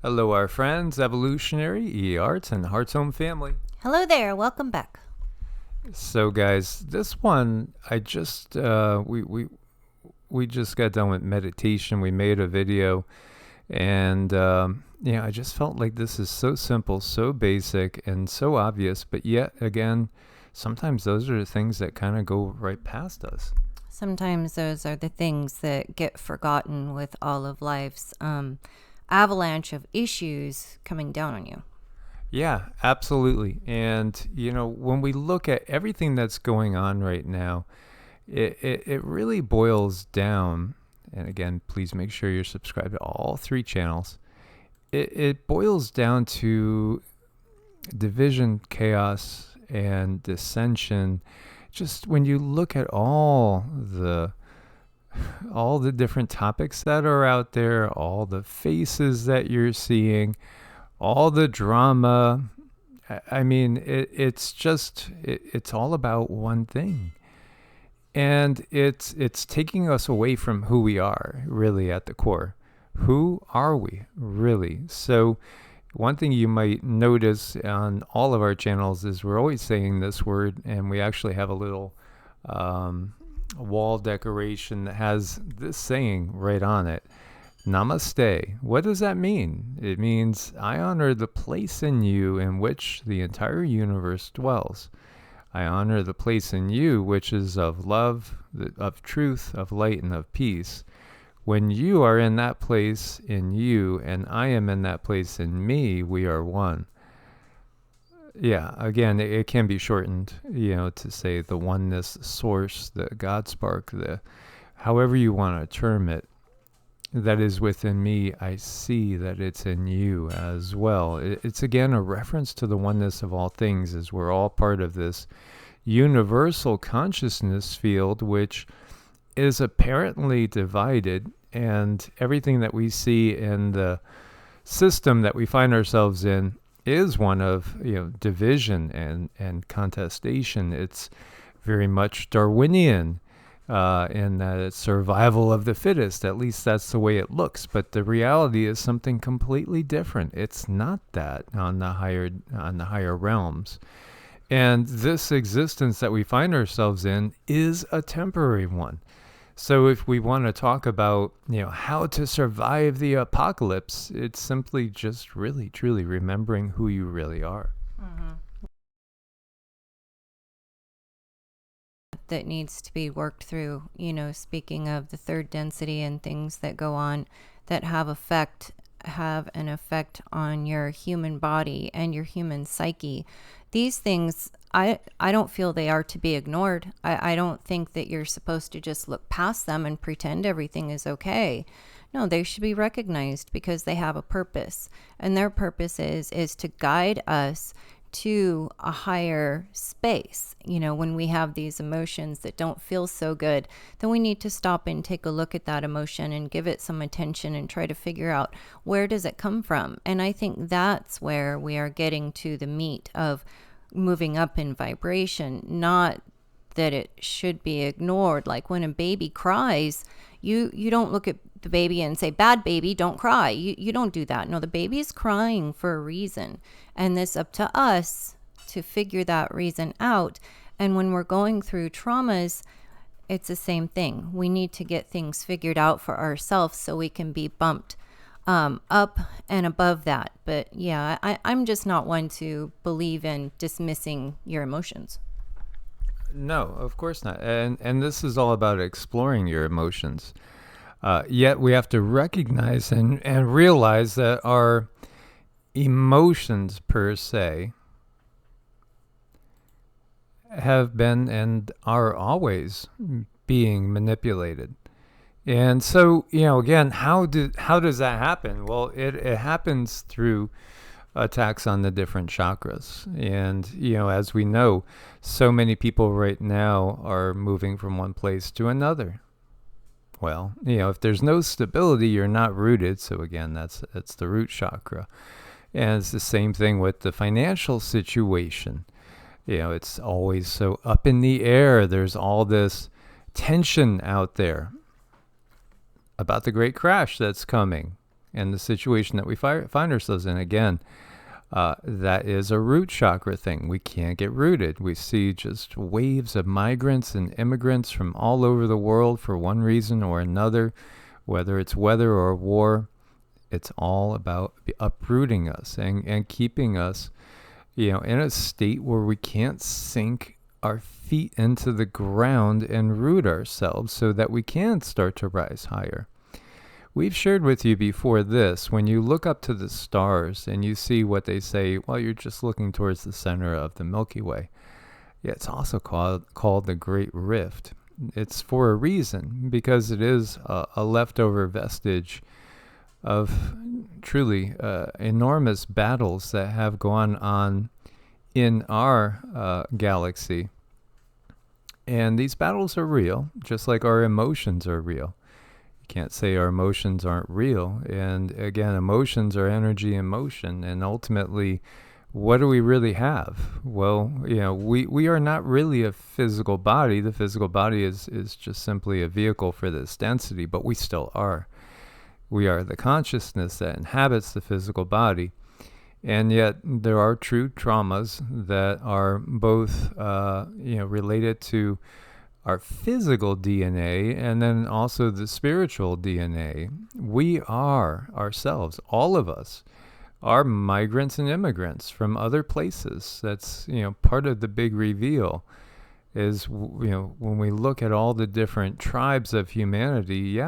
Hello, our friends, Evolutionary, EEARTS, and Heart's Home family. Hello there, welcome back. So, guys, this one, I just we just got done with meditation. We made a video, and I just felt like this is so simple, so basic, and so obvious. But yet, again, sometimes those are the things that kind of go right past us. Sometimes those are the things that get forgotten with all of life's avalanche of issues coming down on you. Yeah, absolutely. And, when we look at everything that's going on right now, it really boils down, and again, please make sure you're subscribed to all three channels. It boils down to division, chaos, and dissension. Just when you look at all the different topics that are out there, all the faces that you're seeing, all the drama. I mean, it's all about one thing. And it's taking us away from who we are really at the core. Who are we really? So one thing you might notice on all of our channels is we're always saying this word, and we actually have a little wall decoration that has this saying right on it. Namaste. What does that mean? It means I honor the place in you in which the entire universe dwells. I honor the place in you which is of love, of truth, of light, and of peace. When you are in that place in you and I am in that place in me, we are one. Yeah, again, it can be shortened, to say the oneness, the source, the God spark, however you want to term it. That is within me, I see that it's in you as well. It's again a reference to the oneness of all things, as we're all part of this universal consciousness field, which is apparently divided, and everything that we see in the system that we find ourselves in is one of division and contestation. It's very much Darwinian. In that it's survival of the fittest. At least that's the way it looks. But the reality is something completely different. It's not that on the higher realms. And this existence that we find ourselves in is a temporary one. So if we want to talk about how to survive the apocalypse, it's simply just really truly remembering who you really are. Mm-hmm. That needs to be worked through, speaking of the third density and things that go on that have an effect on your human body and your human psyche. These things, I don't feel they are to be ignored. I don't think that you're supposed to just look past them and pretend everything is okay. No, they should be recognized because they have a purpose, and their purpose is to guide us to a higher space. When we have these emotions that don't feel so good, then we need to stop and take a look at that emotion and give it some attention and try to figure out, where does it come from? And I think that's where we are getting to the meat of moving up in vibration, not that it should be ignored. Like when a baby cries, you don't look at the baby and say, bad baby, don't cry. You don't do that. No, the baby is crying for a reason. And it's up to us to figure that reason out. And when we're going through traumas, it's the same thing. We need to get things figured out for ourselves so we can be bumped up and above that. But yeah, I'm just not one to believe in dismissing your emotions. No, of course not. And this is all about exploring your emotions. Yet we have to recognize and realize that our emotions per se have been and are always being manipulated. And so, again, how does that happen? Well, it happens through attacks on the different chakras. And, as we know, so many people right now are moving from one place to another. Well, if there's no stability, you're not rooted. So again, that's the root chakra. And it's the same thing with the financial situation. It's always so up in the air. There's all this tension out there about the great crash that's coming. and the situation that we find ourselves in. Again, that is a root chakra thing. We can't get rooted. We see just waves of migrants and immigrants from all over the world for one reason or another, whether it's weather or war. It's all about uprooting us and keeping us, in a state where we can't sink our feet into the ground and root ourselves so that we can start to rise higher. We've shared with you before this, when you look up to the stars and you see what they say, well, you're just looking towards the center of the Milky Way. Yeah, it's also called the Great Rift. It's for a reason, because it is a leftover vestige of truly enormous battles that have gone on in our galaxy. And these battles are real, just like our emotions are real. Can't say our emotions aren't real. And again, emotions are energy in motion. And ultimately, what do we really have? Well, we are not really a physical body. The physical body is just simply a vehicle for this density, but we still are. We are the consciousness that inhabits the physical body. And yet there are true traumas that are both, related to our physical DNA and then also the spiritual DNA. We are ourselves, all of us are migrants and immigrants from other places. That's, part of the big reveal is, when we look at all the different tribes of humanity,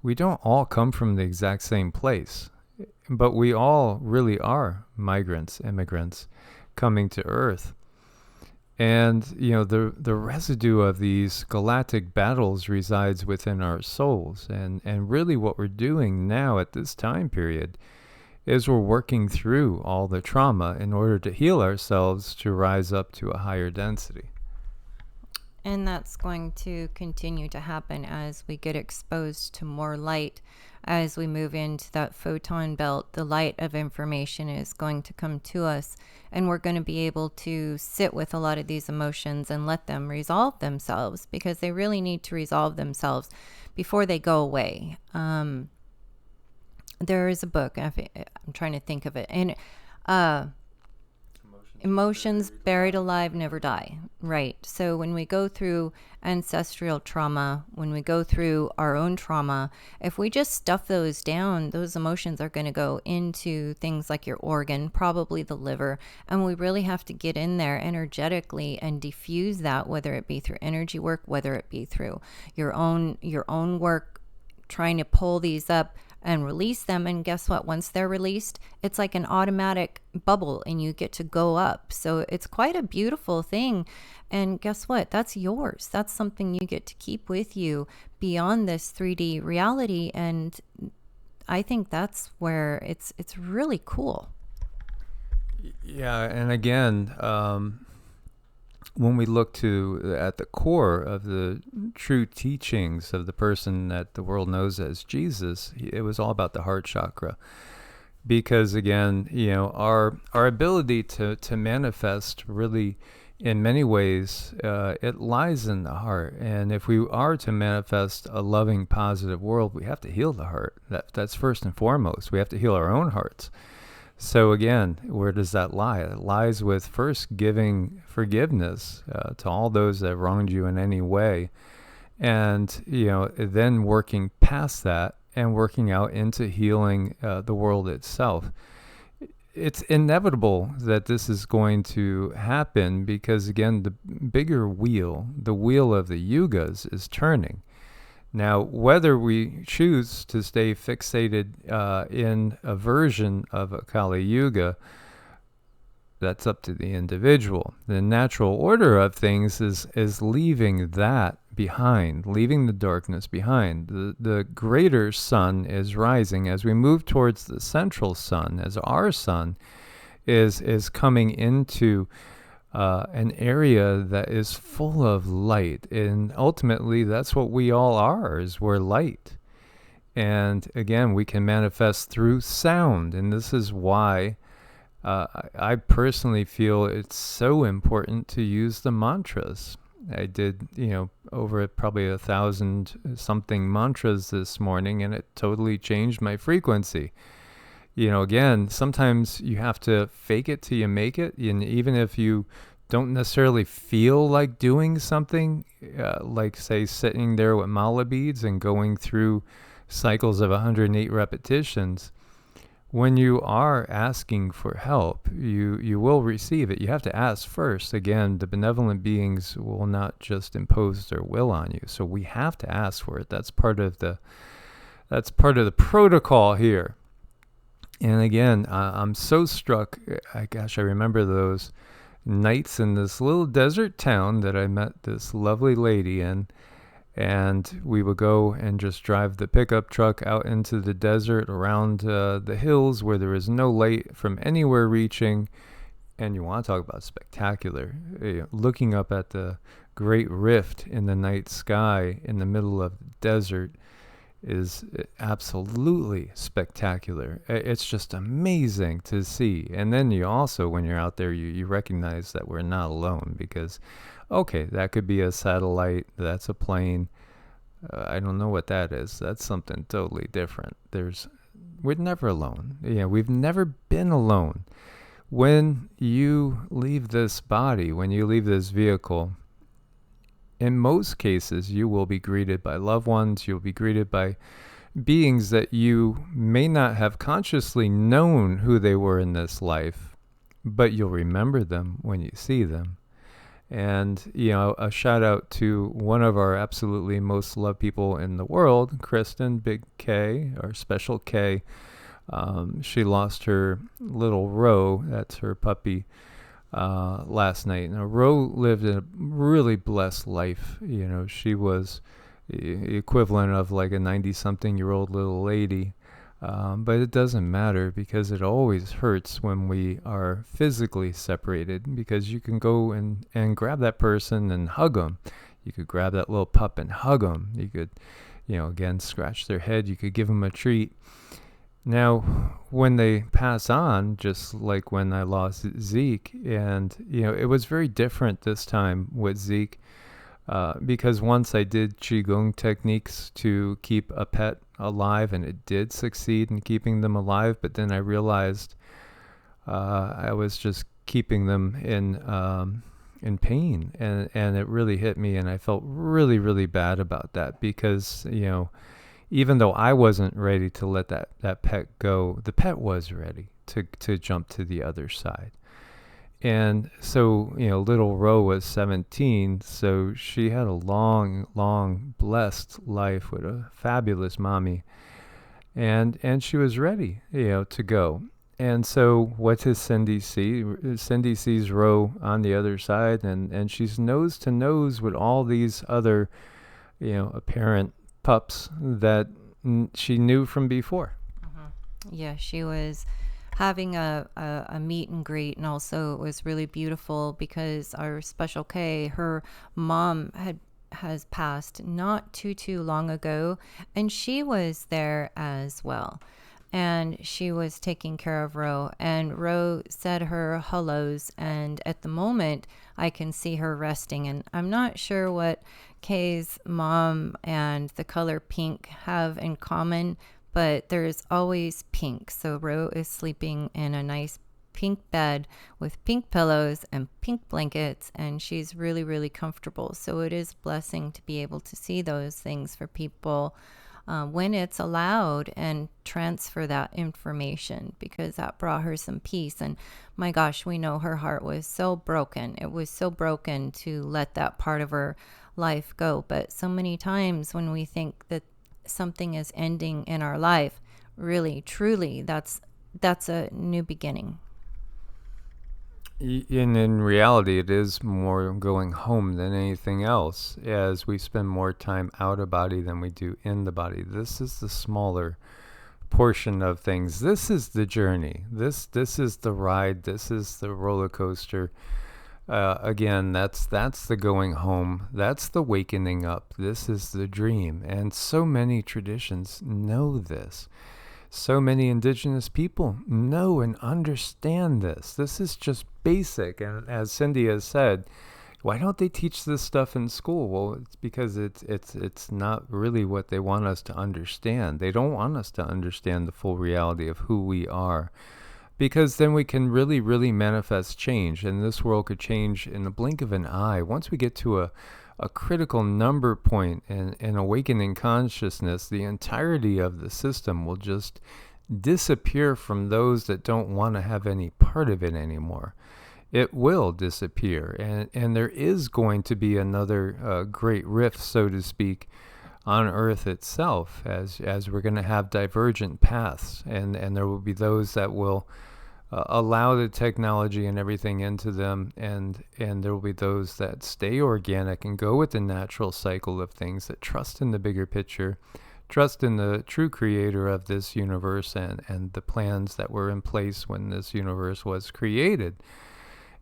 we don't all come from the exact same place, but we all really are migrants, immigrants coming to Earth. And, the residue of these galactic battles resides within our souls. And really what we're doing now at this time period is we're working through all the trauma in order to heal ourselves to rise up to a higher density. And that's going to continue to happen as we get exposed to more light. As we move into that photon belt, the light of information is going to come to us, and we're going to be able to sit with a lot of these emotions and let them resolve themselves, because they really need to resolve themselves before they go away. There is a book, I'm trying to think of it, and Emotions buried alive never die. Right. So when we go through ancestral trauma, when we go through our own trauma, if we just stuff those down, those emotions are going to go into things like your organ, probably the liver. And we really have to get in there energetically and diffuse that, whether it be through energy work, whether it be through your own work, trying to pull these up and release them. And guess what? Once they're released, it's like an automatic bubble and you get to go up. So it's quite a beautiful thing. And guess what? That's yours. That's something you get to keep with you beyond this 3D reality. And I think that's where it's really cool. Yeah. And again, when we look at the core of the true teachings of the person that the world knows as Jesus, it was all about the heart chakra. Because again, our ability to manifest really, in many ways, it lies in the heart. And if we are to manifest a loving, positive world, we have to heal the heart. That's first and foremost. We have to heal our own hearts. So again, where does that lie? It lies with first giving forgiveness to all those that wronged you in any way, and then working past that and working out into healing the world itself. It's inevitable that this is going to happen because, again, the bigger wheel, the wheel of the yugas, is turning. Now, whether we choose to stay fixated in a version of a Kali Yuga, that's up to the individual. The natural order of things is leaving that behind, leaving the darkness behind. The greater sun is rising as we move towards the central sun, as our sun is coming into an area that is full of light. And ultimately, that's what we all are, is we're light. And again, we can manifest through sound. And this is why I personally feel it's so important to use the mantras. I did, over probably 1,000 something mantras this morning, and it totally changed my frequency. Again, sometimes you have to fake it till you make it. And even if you don't necessarily feel like doing something, like say sitting there with mala beads and going through cycles of 108 repetitions, when you are asking for help, you will receive it. You have to ask first. Again, the benevolent beings will not just impose their will on you. So we have to ask for it. That's part of the protocol here. And again, I'm so struck. I remember those nights in this little desert town that I met this lovely lady in. And we would go and just drive the pickup truck out into the desert around the hills where there is no light from anywhere reaching. And you want to talk about spectacular. Looking up at the great rift in the night sky in the middle of the desert is absolutely spectacular. It's just amazing to see. And then you also, when you're out there, you recognize that we're not alone, because okay, that could be a satellite, that's a plane. I don't know what that is. That's something totally different. We're never alone. We've never been alone. When you leave this body, when you leave this vehicle, in most cases, you will be greeted by loved ones. You'll be greeted by beings that you may not have consciously known who they were in this life, but you'll remember them when you see them. And, a shout out to one of our absolutely most loved people in the world, Kristen, Big K, or Special K. She lost her little Ro, that's her puppy, last night. Now, Ro lived a really blessed life. She was the equivalent of like a 90-something-year-old little lady. But it doesn't matter, because it always hurts when we are physically separated, because you can go and grab that person and hug them. You could grab that little pup and hug them. You could, again, scratch their head. You could give them a treat. Now, when they pass on, just like when I lost Zeke, and, it was very different this time with Zeke, because once I did Qigong techniques to keep a pet alive, and it did succeed in keeping them alive, but then I realized I was just keeping them in pain, and it really hit me, and I felt really, really bad about that, because, even though I wasn't ready to let that pet go, the pet was ready to jump to the other side. And so, little Ro was 17, so she had a long, long, blessed life with a fabulous mommy. And she was ready, to go. And so what does Cindy see? Cindy sees Ro on the other side, and she's nose to nose with all these other, apparent pups that she knew from before. Yeah, she was having a meet and greet, and also it was really beautiful because our Special K, her mom has passed not too long ago, and she was there as well, and she was taking care of Ro, and Ro said her hellos, and at the moment I can see her resting, and I'm not sure what Kay's mom and the color pink have in common, but there's always pink. So Ro is sleeping in a nice pink bed with pink pillows and pink blankets, and she's really, really comfortable. So it is a blessing to be able to see those things for people when it's allowed, and transfer that information, because that brought her some peace. And my gosh, we know her heart was so broken. It was so broken to let that part of her life go. But so many times when we think that something is ending in our life, really, truly, that's a new beginning. And in reality, it is more going home than anything else, as we spend more time out of body than we do in the body. This is the smaller portion of things. This is the journey. This is the ride. This is the roller coaster. Again, that's the going home. That's the wakening up. This is the dream. And so many traditions know this. So many indigenous people know and understand this. This is just basic. And as Cindy has said, why don't they teach this stuff in school? Well, it's because it's not really what they want us to understand. They don't want us to understand the full reality of who we are, because then we can really, really manifest change, and this world could change in the blink of an eye. Once we get to a critical number point in awakening consciousness, the entirety of the system will just disappear from those that don't want to have any part of it anymore. It will disappear, and there is going to be another great rift, so to speak, on Earth itself, as we're going to have divergent paths, and there will be those that will allow the technology and everything into them, and there will be those that stay organic and go with the natural cycle of things, that trust in the bigger picture, trust in the true creator of this universe and the plans that were in place when this universe was created,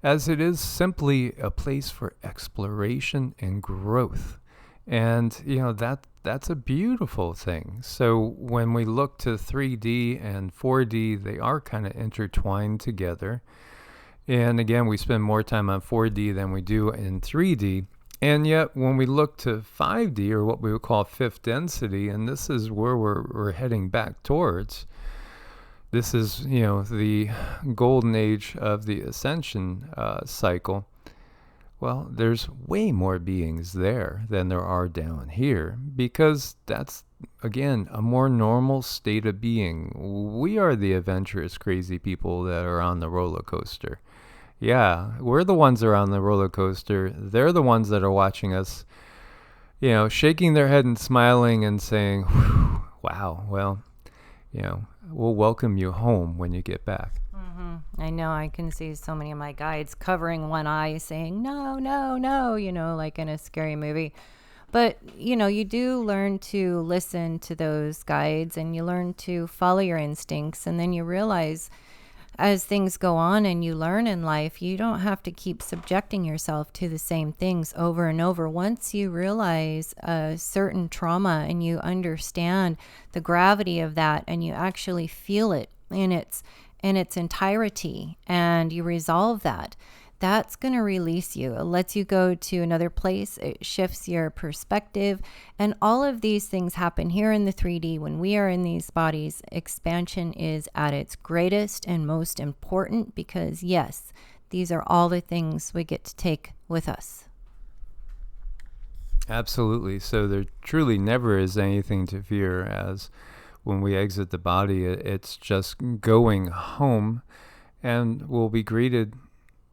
as it is simply a place for exploration and growth. And that's a beautiful thing. So when we look to 3D and 4D, they are kind of intertwined together. And again, we spend more time on 4D than we do in 3D. And yet when we look to 5D, or what we would call fifth density, and this is where we're heading back towards, this is, the golden age of the ascension cycle. Well, there's way more beings there than there are down here, because that's, again, a more normal state of being. We are the adventurous, crazy people that are on the roller coaster. Yeah, we're the ones that are on the roller coaster. They're the ones that are watching us, shaking their head and smiling and saying, wow, well, we'll welcome you home when you get back. I know, I can see so many of my guides covering one eye saying, no, no, no, like in a scary movie. But, you do learn to listen to those guides, and you learn to follow your instincts. And then you realize, as things go on and you learn in life, you don't have to keep subjecting yourself to the same things over and over. Once you realize a certain trauma and you understand the gravity of that, and you actually feel it in its entirety, and you resolve that, that's going to release you. It lets you go to another place. It shifts your perspective. And all of these things happen here in the 3D. When we are in these bodies, expansion is at its greatest and most important, because yes, these are all the things we get to take with us. Absolutely. So there truly never is anything to fear, as when we exit the body, it's just going home, and we'll be greeted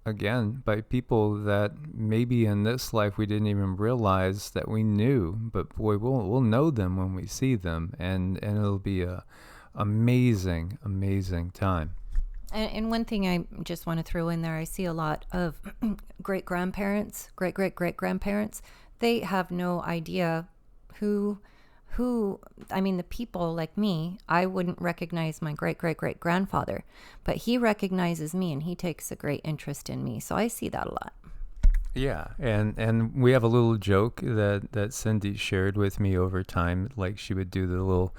again by people that maybe in this life we didn't even realize that we knew, but boy, we'll know them when we see them, and it'll be a amazing time. And one thing I just want to throw in there, I see a lot of great-grandparents, great-great-great-grandparents. They have no idea who, the people like me, I wouldn't recognize my great-great-great-grandfather, but he recognizes me, and he takes a great interest in me. So I see that a lot. Yeah, and we have a little joke that Cindy shared with me over time, like she would do the little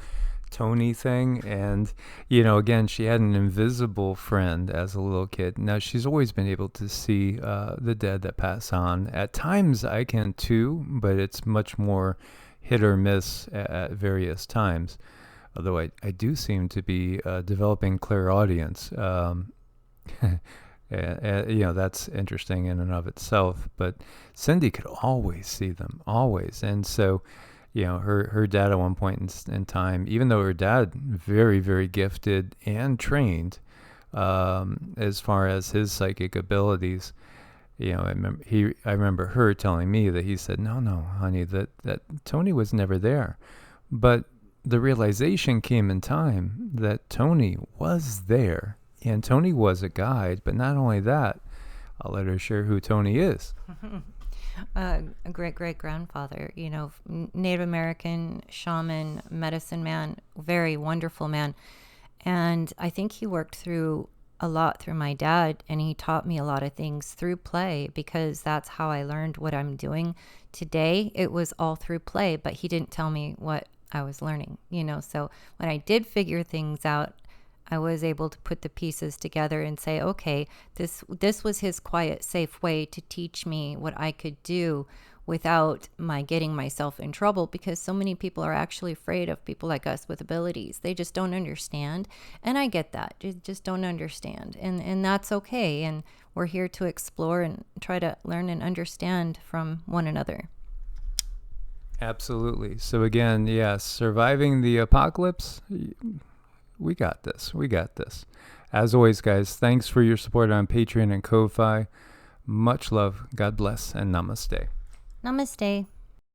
Tony thing, and again, she had an invisible friend as a little kid. Now she's always been able to see the dead that pass on. At times I can too, but it's much more hit or miss at various times, although I do seem to be developing clairaudience. That's interesting in and of itself, but Cindy could always see them, always. And so her dad at one point in time, even though her dad very, very gifted and trained as far as his psychic abilities, I remember her telling me that he said, no, honey, that Tony was never there. But the realization came in time that Tony was there, and Tony was a guide. But not only that, I'll let her share who Tony is. A great-great-grandfather, Native American shaman, medicine man, very wonderful man. And I think he worked through a lot through my dad, and he taught me a lot of things through play, because that's how I learned what I'm doing today. It was all through play, but he didn't tell me what I was learning, So when I did figure things out, I was able to put the pieces together and say, okay, this was his quiet, safe way to teach me what I could do without my getting myself in trouble, because so many people are actually afraid of people like us with abilities. They just don't understand. And I get that. They just don't understand. And that's okay. And we're here to explore and try to learn and understand from one another. Absolutely. So again, yes, surviving the apocalypse, we got this. We got this. As always, guys, thanks for your support on Patreon and Ko-Fi. Much love. God bless and namaste. Namaste.